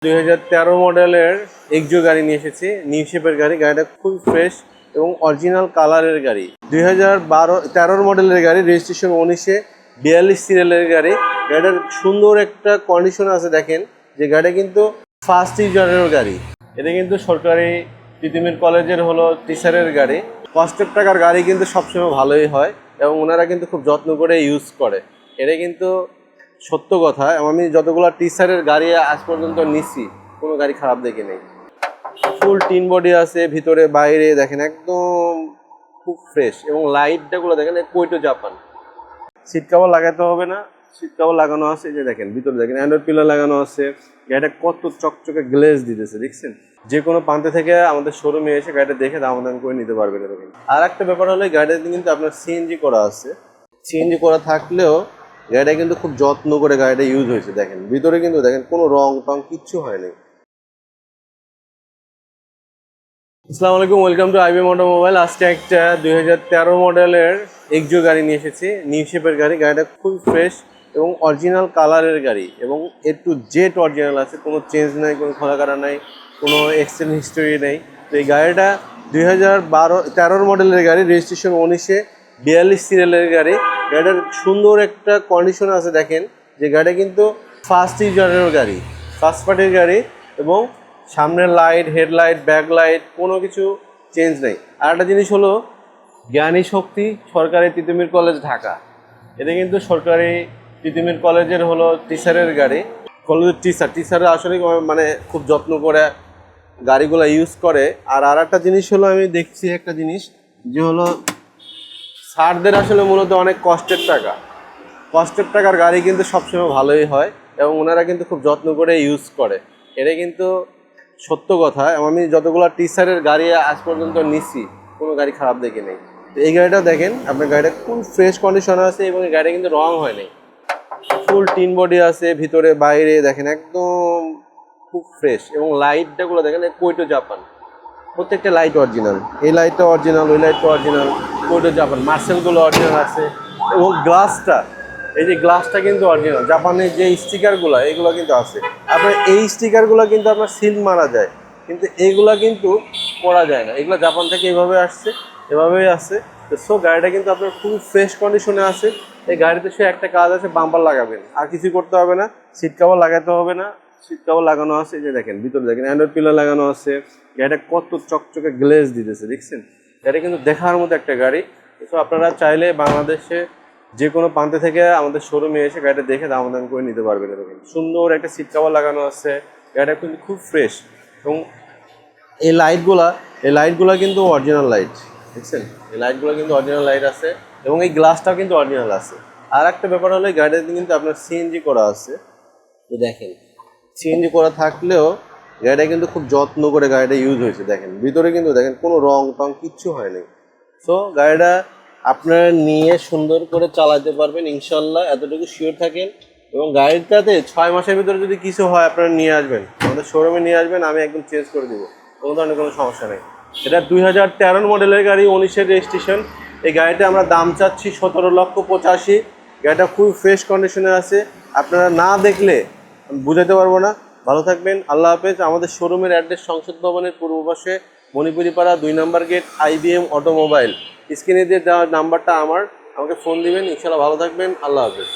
2013 মডেলের এক্সো গাড়ি নিয়ে এসেছি, নিউ শেপের গাড়ি। গাড়িটা খুব ফ্রেশ এবং অরিজিনাল কালারের গাড়ি। 2013 মডেলের গাড়ি, রেজিস্ট্রেশন 19-এ 42 সিরিয়ালের গাড়ি। গাড়িটার সুন্দর একটা কন্ডিশন আছে, দেখেন যে গাড়িটা কিন্তু ফার্স্ট ইউজারের গাড়ি। এটা কিন্তু সরকারি তিতুমির কলেজের হলো টিচারের গাড়ি। কষ্টের টাকার গাড়ি কিন্তু সবসময় ভালোই হয় এবং ওনারা কিন্তু খুব যত্ন করে ইউজ করে। এটা কিন্তু সত্য কথা। আমি যতগুলো টিচারের গাড়ি আজ পর্যন্ত নিছি, কোনো গাড়ি খারাপ দেখি নেই। ফুল টিন বডি আছে, ভিতরে বাইরে দেখেন একদম খুব ফ্রেশ। এবং লাইটটাগুলো দেখেন কোইটো জাপান। সিট কভার লাগাতে হবে না, সিট কভার লাগানো আছে। যে দেখেন ভিতরে দেখেন অ্যান্ড্রয়েড পিলার লাগানো আছে। গাড়িটা কত চকচকে গ্লেজ দিতেছে, দেখছেন? যে কোনো প্রান্তে থেকে আমাদের শোরুমে এসে গাড়িটা দেখে দাম করে নিতে পারবেন। এরকম আর একটা ব্যাপার হলো, গাড়িটাতে কিন্তু আপনার সিএনজি করা আছে। সিএনজি করা থাকলেও গাড়িটা কিন্তু খুব যত্ন করে গাড়িটা ইউজ হয়েছে। দেখেন ভিতরে কিন্তু দেখেন কোনো রং টং কিচ্ছু হয়নি। আসসালামু আলাইকুম, ওয়েলকাম টু আইবিএম অটোমোবাইল। আজকে একটা 2013 মডেলের এক্সো গাড়ি নিয়ে এসেছি, নিউ শেপের গাড়ি। গাড়িটা খুব ফ্রেশ এবং অরিজিনাল কালারের গাড়ি এবং টু জেড অরিজিনাল আছে, কোনো চেঞ্জ নাই, কোনো খোলাকাটা নাই, কোনো এক্সচেঞ্জ হিস্টোরি নেই। তো এই গাড়িটা 2013 মডেলের গাড়ি, রেজিস্ট্রেশন 19-এ 42 সিরিয়ালের গাড়ি। গাড়িটার সুন্দর একটা কন্ডিশন আছে, দেখেন যে গাড়িটা কিন্তু ফার্স্ট ইউজারের গাড়ি, ফার্স্ট পার্টির গাড়ি। এবং সামনের লাইট, হেডলাইট, ব্যাক লাইট কোনো কিছু চেঞ্জ নেই। আর একটা জিনিস হলো, জ্ঞানী শক্তি সরকারি তিতুমির কলেজ ঢাকা। এটা কিন্তু সরকারি তিতুমির কলেজের হলো টিচারের গাড়ি। কলেজের টিচাররা আসলে মানে খুব যত্ন করে গাড়িগুলো ইউজ করে। আর একটা জিনিস হলো, আমি দেখছি একটা জিনিস যে হলো, স্যারদের আসলে মূলত অনেক কষ্টের টাকার গাড়ি কিন্তু সবসময় ভালোই হয় এবং ওনারা কিন্তু খুব যত্ন করে ইউজ করে। এটা কিন্তু সত্য কথা। আমি যতগুলো টিচারের গাড়ি আজ পর্যন্ত নিছি, কোনো গাড়ি খারাপ দেখি নেই। তো এই গাড়িটা দেখেন, আপনার গাড়িটা খুব ফ্রেশ কন্ডিশনে আছে এবং এই গাড়িটা কিন্তু রং হয় নাই। ফুল টিন বডি আছে, ভিতরে বাইরে দেখেন একদম খুব ফ্রেশ। এবং লাইটটাগুলো দেখেন কোইটো জাপান। প্রত্যেকটা লাইট অরিজিনাল। এই লাইটটা অরিজিনাল, ওই লাইটটা অরিজিনাল, কোইটো জাপান। মার্সেলগুলো অরিজিনাল আছে এবং গ্লাসটা, এই যে গ্লাসটা কিন্তু অরিজিনাল। জাপানের যে স্টিকারগুলো এগুলো কিন্তু আছে। আপনার এই স্টিকারগুলো কিন্তু আপনার সিল মারা যায়, কিন্তু এইগুলা কিন্তু করা যায় না। এগুলো জাপান থেকে এভাবে আসছে, এভাবেই আছে। তো সো গাড়িটা কিন্তু আপনার খুব ফ্রেশ কন্ডিশনে আছে। এই গাড়িতে সে একটা কাজ আছে, বাম্পার লাগাবেন, আর কিছু করতে হবে না। সিট কভার লাগাতে হবে না, সিট কভার লাগানো আছে। যে দেখেন ভিতরে দেখেন অ্যান্ড্রয়েড পিলার লাগানো আছে। গাড়িটা কত চকচকে গ্লেজ দিতেছে, দেখছেন? গাড়ি কিন্তু দেখার মতো একটা গাড়ি। তো আপনারা চাইলে বাংলাদেশে যে কোনো প্রান্তে থেকে আমাদের শোরুমে এসে গাড়িটা দেখে দাম করে নিতে পারবেন। এরকম সুন্দর একটা সিট কভার লাগানো আছে। গাড়িটা কিন্তু খুব ফ্রেশ। এবং এই লাইটগুলা কিন্তু অরিজিনাল লাইট, দেখছেন? এই লাইটগুলো কিন্তু অরিজিনাল লাইট আছে এবং এই গ্লাসটাও কিন্তু অরিজিনাল আছে। আর একটা ব্যাপার হলো, গাড়িটাতে কিন্তু আপনার সিএনজি করা আছে। তো দেখেন সিএনজি করা থাকলেও গাড়িটা কিন্তু খুব যত্ন করে গাড়িটা ইউজ হয়েছে। দেখেন ভিতরে কিন্তু দেখেন কোনো রং টং কিচ্ছু হয়নি। সো গাড়িটা আপনারা নিয়ে সুন্দর করে চালাতে পারবেন ইনশাল্লাহ, এতটুকু শিওর থাকেন। এবং গাড়িটাতে 6 মাসের ভিতরে যদি কিছু হয় আপনারা নিয়ে আসবেন, আমাদের শোরুমে নিয়ে আসবেন, আমি একদম চেঞ্জ করে দেবো, কোনো ধরনের কোনো সমস্যা নেই। এটা 2013 মডেলের গাড়ি, 19-এর রেজিস্ট্রেশন। এই গাড়িটা আমরা দাম চাচ্ছি 17,85,000। গাড়িটা খুব ফ্রেশ কন্ডিশনে আছে, আপনারা না দেখলে বুঝাতে পারবো না। ভালো থাকবেন, আল্লাহ হাফেজ। আমাদের শোরুমের অ্যাড্রেস সংসদ ভবনের পূর্ব পাশে, মণিপুরিপাড়া 2 নম্বর গেট, আইবিএম অটোমোবাইল। স্ক্রিনে দিয়ে দেওয়ার নাম্বারটা আমাকে ফোন দিবেন। ইনশাল্লাহ ভালো থাকবেন, আল্লাহ হাফেজ।